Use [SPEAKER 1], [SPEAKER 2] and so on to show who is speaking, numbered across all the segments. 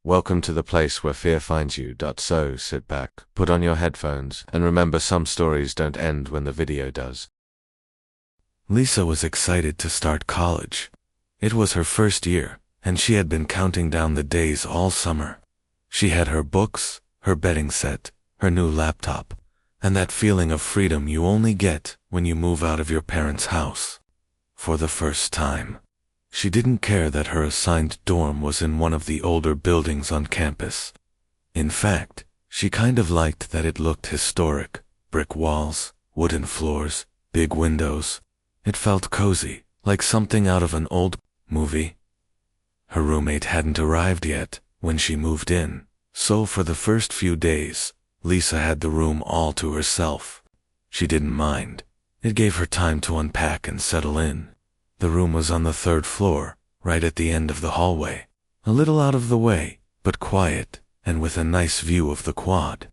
[SPEAKER 1] Welcome to the place where fear finds you. So sit back, put on your headphones, and remember some stories don't end when the video does.
[SPEAKER 2] Lisa was excited to start college. It was her first year, and she had been counting down the days all summer. She had her books, her bedding set, her new laptop, and that feeling of freedom you only get when you move out of your parents' house. For the first time, she didn't care that her assigned dorm was in one of the older buildings on campus. In fact, she kind of liked that it looked historic: brick walls, wooden floors, big windows. It felt cozy, like something out of an old movie. Her roommate hadn't arrived yet when she moved in, so for the first few days, Lisa had the room all to herself. She didn't mind. It gave her time to unpack and settle in. The room was on the 3rd floor, right at the end of the hallway. A little out of the way, but quiet, and with a nice view of the quad.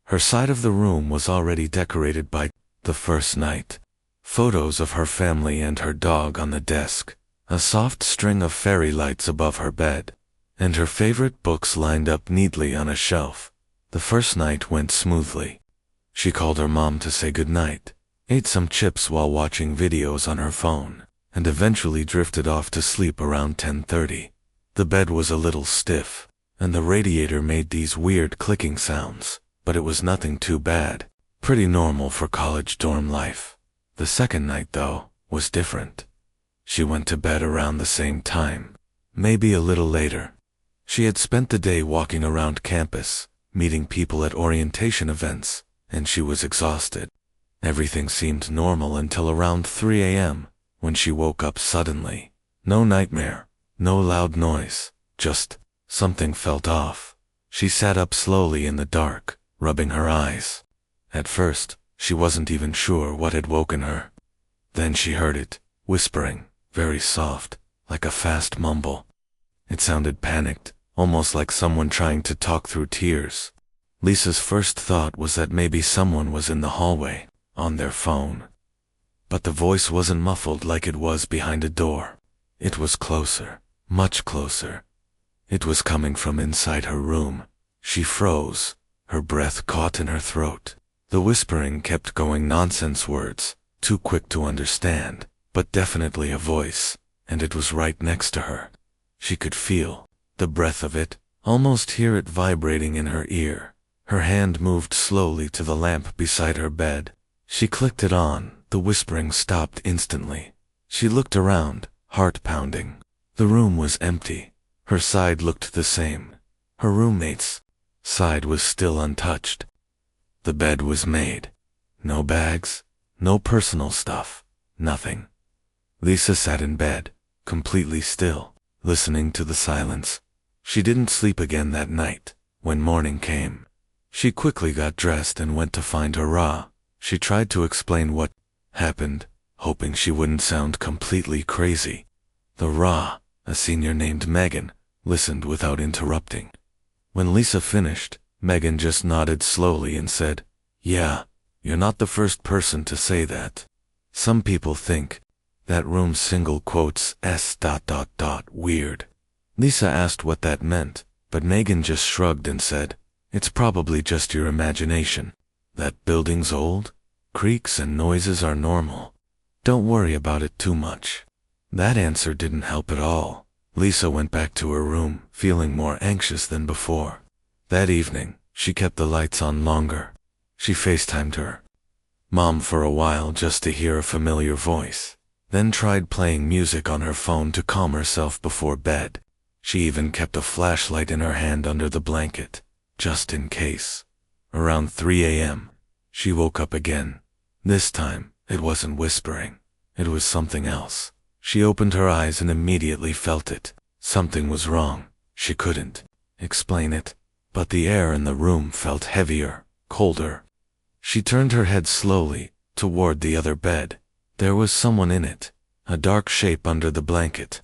[SPEAKER 2] Her side of the room was already decorated by the first night. Photos of her family and her dog on the desk, a soft string of fairy lights above her bed, and her favorite books lined up neatly on a shelf. The first night went smoothly. She called her mom to say goodnight, ate some chips while watching videos on her phone, and eventually drifted off to sleep around 10:30. The bed was a little stiff, and the radiator made these weird clicking sounds, but it was nothing too bad. Pretty normal for college dorm life. The second night, though, was different. She went to bed around the same time, maybe a little later. She had spent the day walking around campus, meeting people at orientation events, and she was exhausted. Everything seemed normal until around 3 a.m., when she woke up suddenly. No nightmare, no loud noise, just something felt off. She sat up slowly in the dark, rubbing her eyes. At first, she wasn't even sure what had woken her. Then she heard it, whispering, very soft, like a fast mumble. It sounded panicked, almost like someone trying to talk through tears. Lisa's first thought was that maybe someone was in the hallway, on their phone. But the voice wasn't muffled like it was behind a door. It was closer, much closer. It was coming from inside her room. She froze, her breath caught in her throat. The whispering kept going, nonsense words, too quick to understand, but definitely a voice, and it was right next to her. She could feel the breath of it, almost hear it vibrating in her ear. Her hand moved slowly to the lamp beside her bed. She clicked it on. The whispering stopped instantly. She looked around, heart pounding. The room was empty. Her side looked the same. Her roommate's side was still untouched. The bed was made. No bags, no personal stuff, nothing. Lisa sat in bed, completely still, listening to the silence. She didn't sleep again that night. When morning came, she quickly got dressed and went to find her Ra. She tried to explain what happened, hoping she wouldn't sound completely crazy. The Ra, a senior named Megan, listened without interrupting. When Lisa finished, Megan just nodded slowly and said, "Yeah, you're not the first person to say that. Some people think that room's single quotes s ... weird." Lisa asked what that meant, but Megan just shrugged and said, "It's probably just your imagination. That building's old. Creaks and noises are normal. Don't worry about it too much." That answer didn't help at all. Lisa went back to her room, feeling more anxious than before. That evening, she kept the lights on longer. She FaceTimed her mom for a while just to hear a familiar voice, then tried playing music on her phone to calm herself before bed. She even kept a flashlight in her hand under the blanket, just in case. Around 3 a.m., she woke up again. This time, it wasn't whispering. It was something else. She opened her eyes and immediately felt it. Something was wrong. She couldn't explain it, but the air in the room felt heavier, colder. She turned her head slowly toward the other bed. There was someone in it, a dark shape under the blanket,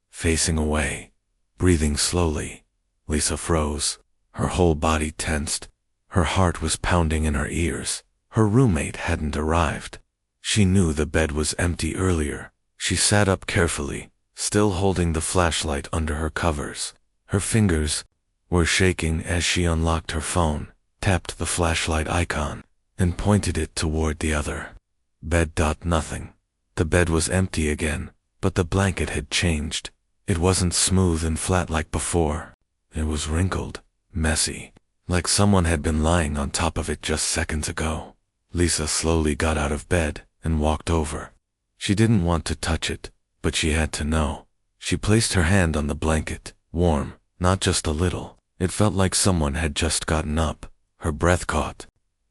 [SPEAKER 2] facing away, breathing slowly. Lisa froze. Her whole body tensed. Her heart was pounding in her ears. Her roommate hadn't arrived. She knew the bed was empty earlier. She sat up carefully, still holding the flashlight under her covers. Her fingers were shaking as she unlocked her phone, tapped the flashlight icon, and pointed it toward the other bed. Nothing. The bed was empty again, but the blanket had changed. It wasn't smooth and flat like before. It was wrinkled, messy, like someone had been lying on top of it just seconds ago. Lisa slowly got out of bed and walked over. She didn't want to touch it, but she had to know. She placed her hand on the blanket, warm, not just a little. It felt like someone had just gotten up. Her breath caught.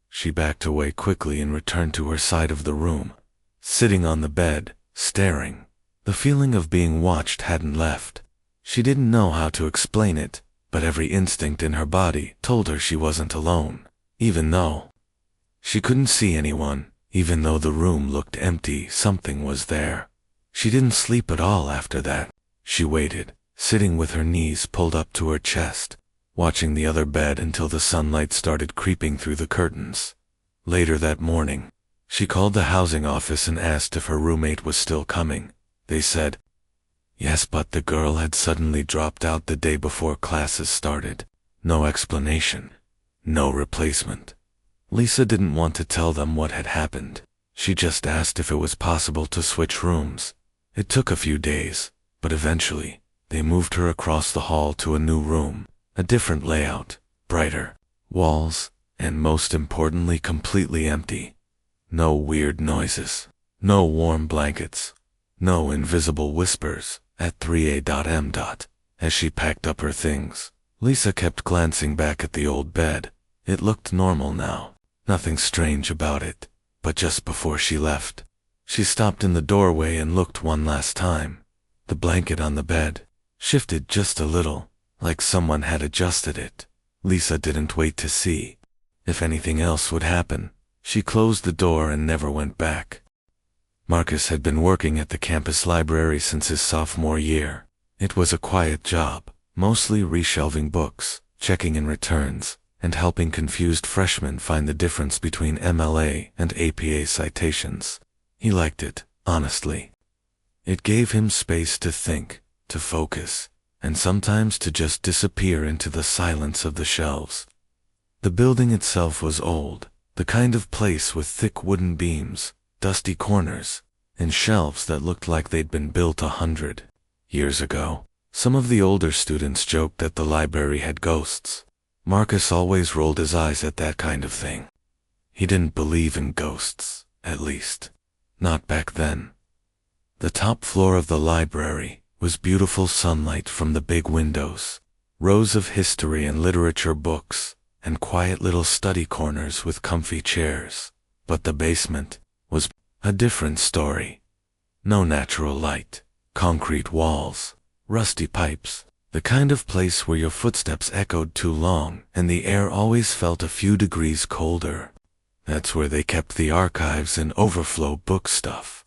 [SPEAKER 2] She backed away quickly and returned to her side of the room, sitting on the bed, staring. The feeling of being watched hadn't left. She didn't know how to explain it, but every instinct in her body told her she wasn't alone, even though she couldn't see anyone. Even though the room looked empty, something was there. She didn't sleep at all after that. She waited, sitting with her knees pulled up to her chest, watching the other bed until the sunlight started creeping through the curtains. Later that morning, she called the housing office and asked if her roommate was still coming. They said yes, but the girl had suddenly dropped out the day before classes started. No explanation. No replacement. Lisa didn't want to tell them what had happened. She just asked if it was possible to switch rooms. It took a few days, but eventually, they moved her across the hall to a new room, a different layout, brighter walls, and most importantly completely empty. No weird noises. No warm blankets. No invisible whispers at 3 a.m. As she packed up her things, Lisa kept glancing back at the old bed. It looked normal now. Nothing strange about it. But just before she left, she stopped in the doorway and looked one last time. The blanket on the bed shifted just a little, like someone had adjusted it. Lisa didn't wait to see if anything else would happen. She closed the door and never went back. Marcus had been working at the campus library since his sophomore year. It was a quiet job, mostly reshelving books, checking in returns, and helping confused freshmen find the difference between MLA and APA citations. He liked it, honestly. It gave him space to think, to focus, and sometimes to just disappear into the silence of the shelves. The building itself was old, the kind of place with thick wooden beams, dusty corners, and shelves that looked like they'd been built 100 years ago. Some of the older students joked that the library had ghosts. Marcus always rolled his eyes at that kind of thing. He didn't believe in ghosts, at least. Not back then. The top floor of the library was beautiful sunlight from the big windows, rows of history and literature books, and quiet little study corners with comfy chairs. But the basement was a different story. No natural light, concrete walls, rusty pipes, the kind of place where your footsteps echoed too long and the air always felt a few degrees colder. That's where they kept the archives and overflow book stuff.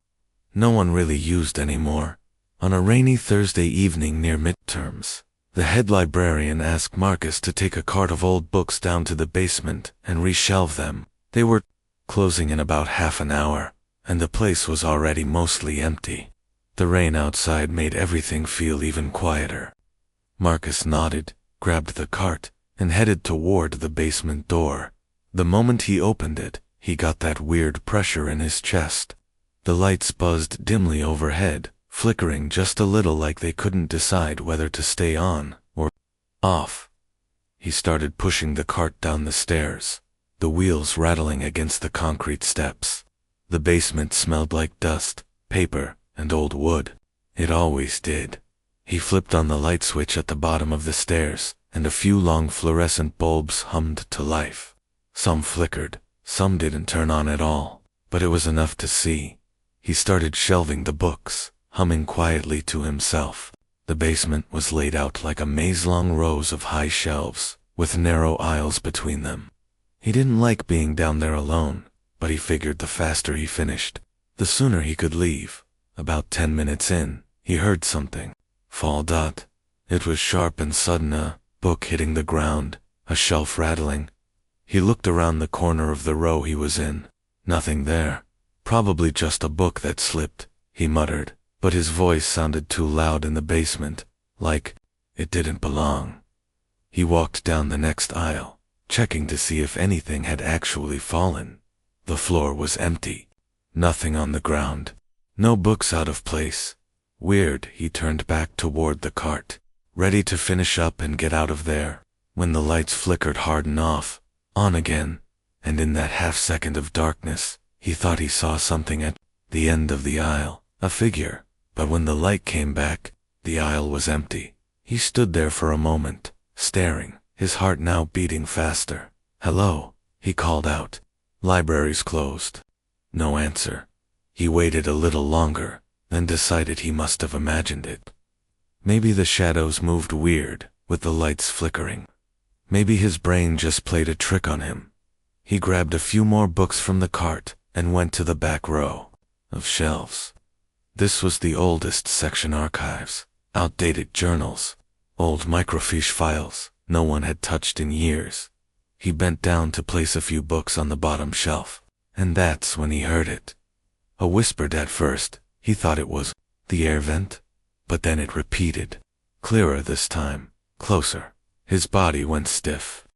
[SPEAKER 2] No one really used anymore. On a rainy Thursday evening near midterms, the head librarian asked Marcus to take a cart of old books down to the basement and reshelve them. They were closing in about half an hour, and the place was already mostly empty. The rain outside made everything feel even quieter. Marcus nodded, grabbed the cart, and headed toward the basement door. The moment he opened it, he got that weird pressure in his chest. The lights buzzed dimly overhead, flickering just a little like they couldn't decide whether to stay on or off. He started pushing the cart down the stairs, the wheels rattling against the concrete steps. The basement smelled like dust, paper, and old wood. It always did. He flipped on the light switch at the bottom of the stairs, and a few long fluorescent bulbs hummed to life. Some flickered, some didn't turn on at all, but it was enough to see. He started shelving the books, humming quietly to himself. The basement was laid out like a maze-long rows of high shelves, with narrow aisles between them. He didn't like being down there alone, but he figured the faster he finished, the sooner he could leave. About 10 minutes in, he heard something fall. It was sharp and sudden, a book hitting the ground, a shelf rattling. He looked around the corner of the row he was in. Nothing there. Probably just a book that slipped, he muttered, but his voice sounded too loud in the basement, like it didn't belong. He walked down the next aisle, checking to see if anything had actually fallen. The floor was empty. Nothing on the ground. No books out of place. Weird. He turned back toward the cart, ready to finish up and get out of there, when the lights flickered hard and off, on again, and in that half-second of darkness, he thought he saw something at the end of the aisle, a figure, but when the light came back, the aisle was empty. He stood there for a moment, staring, his heart now beating faster. "Hello," he called out. "Library's closed." No answer. He waited a little longer, then decided he must have imagined it. Maybe the shadows moved weird, with the lights flickering. Maybe his brain just played a trick on him. He grabbed a few more books from the cart and went to the back row of shelves. This was the oldest section: archives, outdated journals, old microfiche files no one had touched in years. He bent down to place a few books on the bottom shelf, and that's when he heard it. A whispered at first. He thought it was the air vent, but then it repeated, clearer this time, closer. His body went stiff.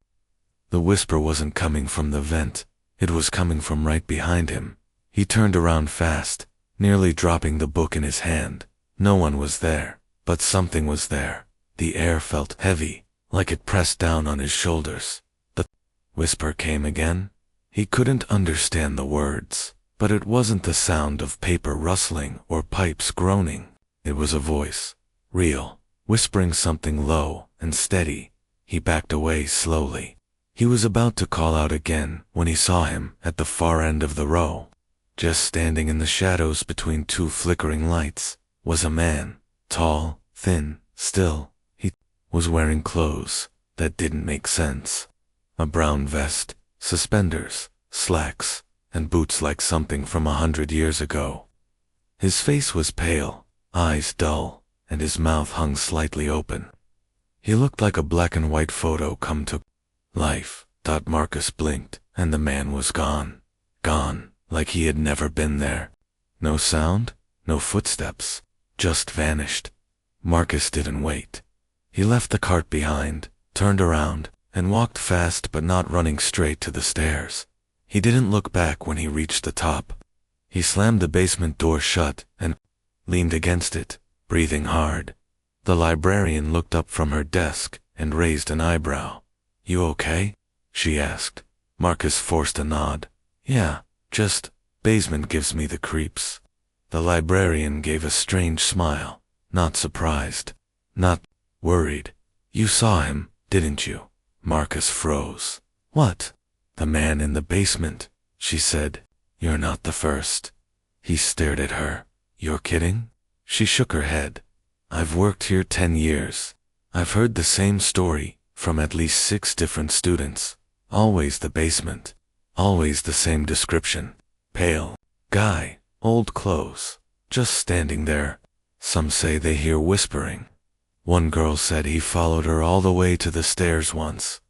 [SPEAKER 2] The whisper wasn't coming from the vent, it was coming from right behind him. He turned around fast, nearly dropping the book in his hand. No one was there, but something was there. The air felt heavy, like it pressed down on his shoulders. The whisper came again. He couldn't understand the words, but it wasn't the sound of paper rustling or pipes groaning. It was a voice, real, whispering something low and steady. He backed away slowly. He was about to call out again when he saw him at the far end of the row. Just standing in the shadows between two flickering lights was a man, tall, thin, still. He was wearing clothes that didn't make sense. A brown vest, suspenders, slacks, and boots like something from 100 years ago. His face was pale, eyes dull, and his mouth hung slightly open. He looked like a black and white photo come to life. Marcus blinked, and the man was gone. Gone, like he had never been there. No sound, no footsteps, just vanished. Marcus didn't wait. He left the cart behind, turned around, and walked fast but not running straight to the stairs. He didn't look back when he reached the top. He slammed the basement door shut and leaned against it, breathing hard. The librarian looked up from her desk and raised an eyebrow. "You okay?" she asked. Marcus forced a nod. "Yeah, just, basement gives me the creeps." The librarian gave a strange smile, not surprised, not worried. "You saw him, didn't you?" Marcus froze. "What?" "The man in the basement," she said. "You're not the first." He stared at her. "You're kidding?" She shook her head. "I've worked here 10 years. I've heard the same story from at least 6 different students. Always the basement. Always the same description. Pale guy, old clothes, just standing there. Some say they hear whispering. One girl said he followed her all the way to the stairs once."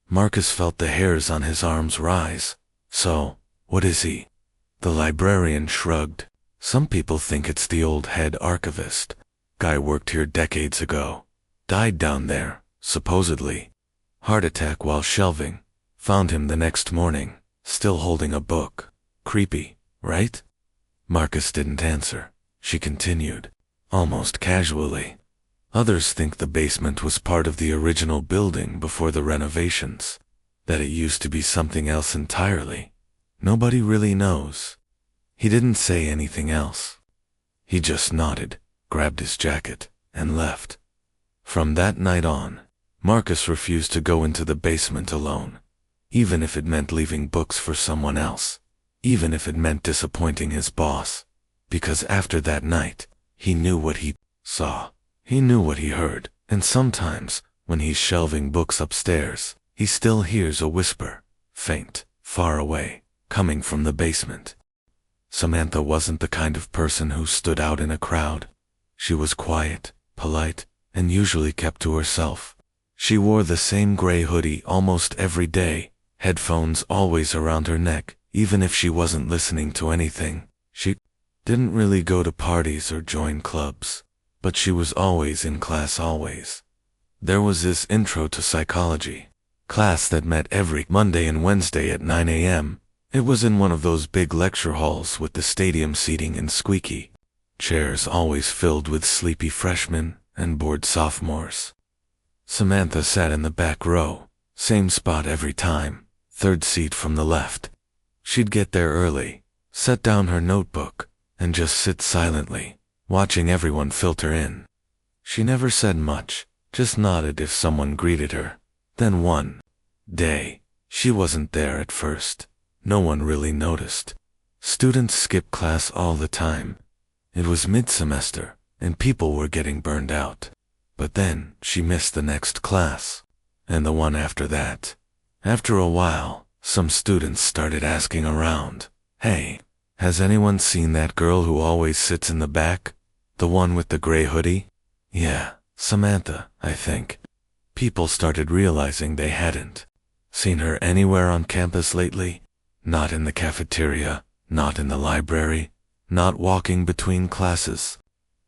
[SPEAKER 2] Marcus felt the hairs on his arms rise. "So, what is he?" The librarian shrugged. "Some people think it's the old head archivist. Guy worked here decades ago. Died down there, supposedly. Heart attack while shelving. Found him the next morning, still holding a book. Creepy, right?" Marcus didn't answer. She continued, almost casually. "Others think the basement was part of the original building before the renovations, that it used to be something else entirely. Nobody really knows." He didn't say anything else. He just nodded, grabbed his jacket, and left. From that night on, Marcus refused to go into the basement alone, even if it meant leaving books for someone else, even if it meant disappointing his boss, because after that night, he knew what he saw. He knew what he heard, and sometimes, when he's shelving books upstairs, he still hears a whisper, faint, far away, coming from the basement. Samantha wasn't the kind of person who stood out in a crowd. She was quiet, polite, and usually kept to herself. She wore the same gray hoodie almost every day, headphones always around her neck, even if she wasn't listening to anything. She didn't really go to parties or join clubs, but she was always in class always. There was this intro to psychology class that met every Monday and Wednesday at 9 a.m. It was in one of those big lecture halls with the stadium seating and squeaky chairs always filled with sleepy freshmen and bored sophomores. Samantha sat in the back row, same spot every time, third seat from the left. She'd get there early, set down her notebook, and just sit silently, watching everyone filter in. She never said much, just nodded if someone greeted her. Then one day, she wasn't there at first. No one really noticed. Students skipped class all the time. It was mid-semester, and people were getting burned out. But then, she missed the next class, and the one after that. After a while, some students started asking around, "Hey, has anyone seen that girl who always sits in the back? The one with the gray hoodie?" "Yeah, Samantha, I think." People started realizing they hadn't seen her anywhere on campus lately. Not in the cafeteria, not in the library, not walking between classes.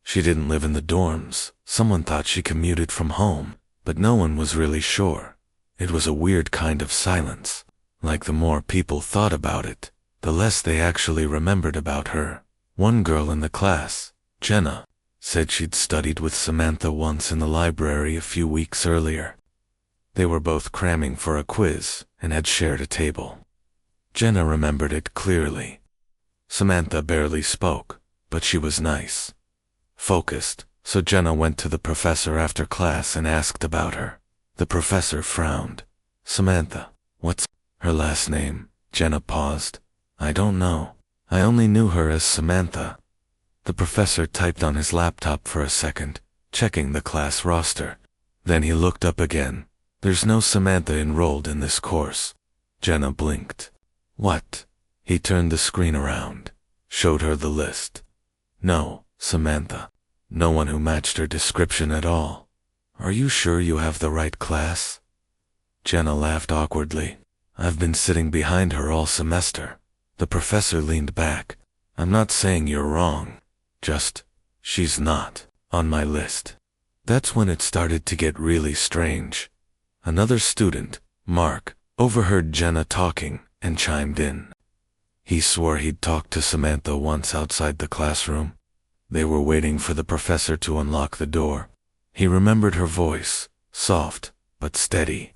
[SPEAKER 2] She didn't live in the dorms. Someone thought she commuted from home, but no one was really sure. It was a weird kind of silence. Like the more people thought about it, the less they actually remembered about her. One girl in the class, Jenna, said she'd studied with Samantha once in the library a few weeks earlier. They were both cramming for a quiz and had shared a table. Jenna remembered it clearly. Samantha barely spoke, but she was nice, focused, so Jenna went to the professor after class and asked about her. The professor frowned. "Samantha, what's her last name?" Jenna paused. "I don't know. I only knew her as Samantha." The professor typed on his laptop for a second, checking the class roster. Then he looked up again. "There's no Samantha enrolled in this course." Jenna blinked. "What?" He turned the screen around, showed her the list. "No, Samantha. No one who matched her description at all. Are you sure you have the right class?" Jenna laughed awkwardly. "I've been sitting behind her all semester." The professor leaned back. "I'm not saying you're wrong. Just, she's not on my list." That's when it started to get really strange. Another student, Mark, overheard Jenna talking and chimed in. He swore he'd talked to Samantha once outside the classroom. They were waiting for the professor to unlock the door. He remembered her voice, soft but steady.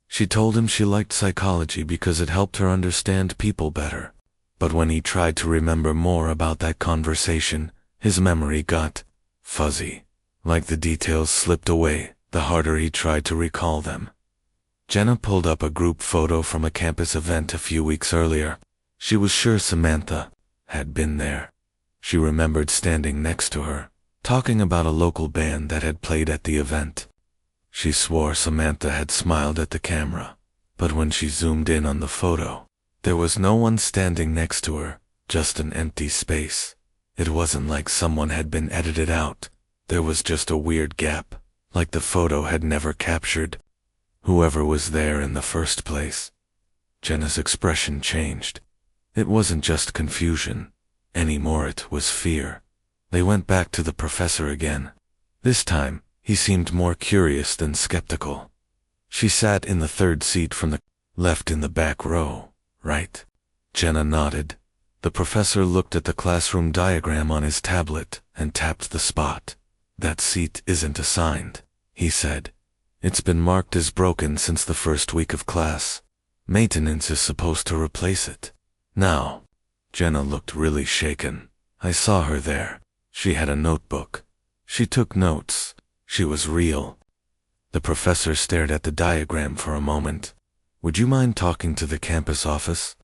[SPEAKER 2] She told him she liked psychology because it helped her understand people better. But when he tried to remember more about that conversation, his memory got fuzzy. Like the details slipped away, the harder he tried to recall them. Jenna pulled up a group photo from a campus event a few weeks earlier. She was sure Samantha had been there. She remembered standing next to her, talking about a local band that had played at the event. She swore Samantha had smiled at the camera, but when she zoomed in on the photo, there was no one standing next to her, just an empty space. It wasn't like someone had been edited out. There was just a weird gap, like the photo had never captured whoever was there in the first place. Jenna's expression changed. It wasn't just confusion anymore, it was fear. They went back to the professor again. This time, he seemed more curious than skeptical. "She sat in the third seat from the left in the back row, right?" Jenna nodded. The professor looked at the classroom diagram on his tablet and tapped the spot. "That seat isn't assigned," he said. "It's been marked as broken since the first week of class. Maintenance is supposed to replace it." Now, Jenna looked really shaken. "I saw her there. She had a notebook. She took notes. She was real." The professor stared at the diagram for a moment. "Would you mind talking to the campus office?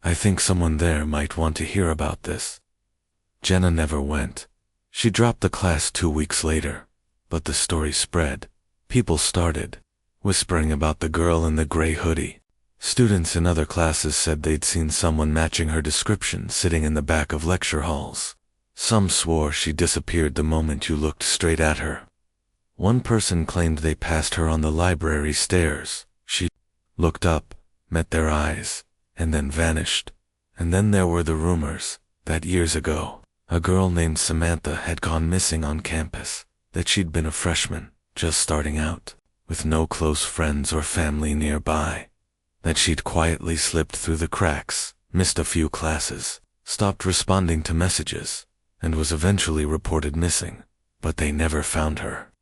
[SPEAKER 2] I think someone there might want to hear about this." Jenna never went. She dropped the class 2 weeks later, but the story spread. People started whispering about the girl in the gray hoodie. Students in other classes said they'd seen someone matching her description sitting in the back of lecture halls. Some swore she disappeared the moment you looked straight at her. One person claimed they passed her on the library stairs. She looked up, met their eyes, and then vanished. And then there were the rumors that years ago, a girl named Samantha had gone missing on campus, that she'd been a freshman, just starting out. with no close friends or family nearby. That she'd quietly slipped through the cracks, missed a few classes, stopped responding to messages, and was eventually reported missing, but they never found her.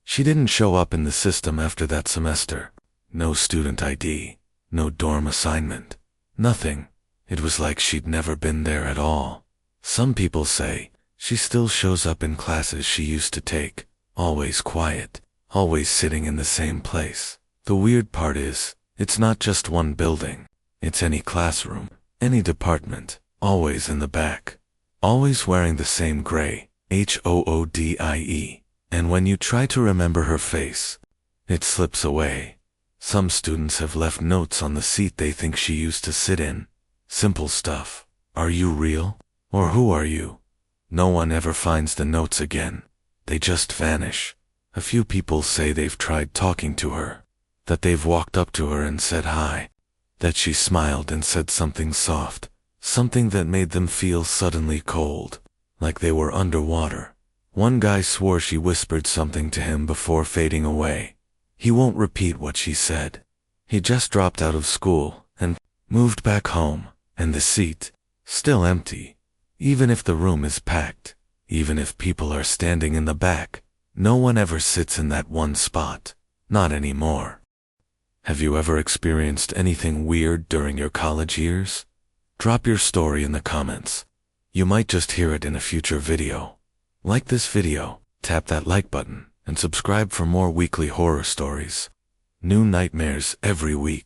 [SPEAKER 2] She didn't show up in the system after that semester. No student ID, no dorm assignment, nothing. It was like she'd never been there at all. Some people say she still shows up in classes she used to take, always quiet, always sitting in the same place. The weird part is, it's not just one building. It's any classroom, any department, always in the back, always wearing the same gray, hoodie, and when you try to remember her face, it slips away. Some students have left notes on the seat they think she used to sit in. Simple stuff. Are you real? Or who are you? No one ever finds the notes again. They just vanish. A few people say they've tried talking to her, that they've walked up to her and said hi, that she smiled and said something soft, something that made them feel suddenly cold, like they were underwater. One guy swore she whispered something to him before fading away. He won't repeat what she said. He just dropped out of school and moved back home, and the seat, still empty. Even if the room is packed, even if people are standing in the back, no one ever sits in that one spot. Not anymore. Have you ever experienced anything weird during your college years? Drop your story in the comments. You might just hear it in a future video. Like this video, tap that like button, and subscribe for more weekly horror stories. New nightmares every week.